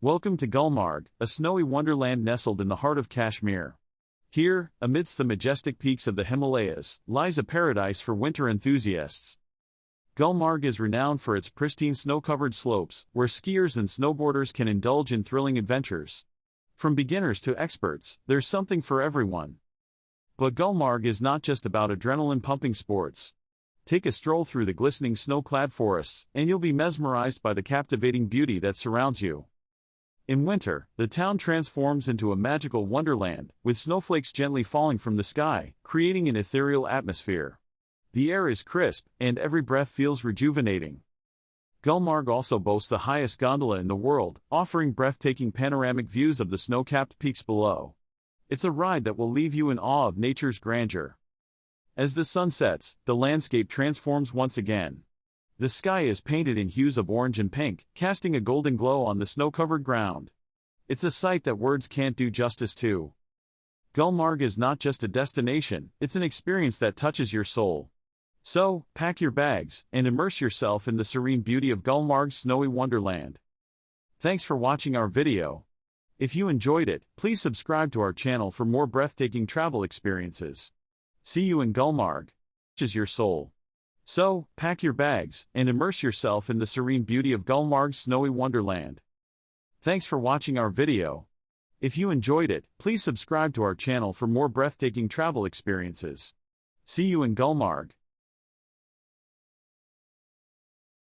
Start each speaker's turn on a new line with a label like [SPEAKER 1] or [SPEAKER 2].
[SPEAKER 1] Welcome to Gulmarg, a snowy wonderland nestled in the heart of Kashmir. Here, amidst the majestic peaks of the Himalayas, lies a paradise for winter enthusiasts. Gulmarg is renowned for its pristine snow-covered slopes, where skiers and snowboarders can indulge in thrilling adventures. From beginners to experts, there's something for everyone. But Gulmarg is not just about adrenaline-pumping sports. Take a stroll through the glistening snow-clad forests, and you'll be mesmerized by the captivating beauty that surrounds you. In winter, the town transforms into a magical wonderland, with snowflakes gently falling from the sky, creating an ethereal atmosphere. The air is crisp, and every breath feels rejuvenating. Gulmarg also boasts the highest gondola in the world, offering breathtaking panoramic views of the snow-capped peaks below. It's a ride that will leave you in awe of nature's grandeur. As the sun sets, the landscape transforms once again. The sky is painted in hues of orange and pink, casting a golden glow on the snow-covered ground. It's a sight that words can't do justice to. Gulmarg is not just a destination, it's an experience that touches your soul. So, pack your bags, and immerse yourself in the serene beauty of Gulmarg's snowy wonderland. Thanks for watching our video. If you enjoyed it, please subscribe to our channel for more breathtaking travel experiences. See you in Gulmarg. Touches your soul. So, pack your bags, and immerse yourself in the serene beauty of Gulmarg's snowy wonderland. Thanks for watching our video. If you enjoyed it, please subscribe to our channel for more breathtaking travel experiences. See you in Gulmarg.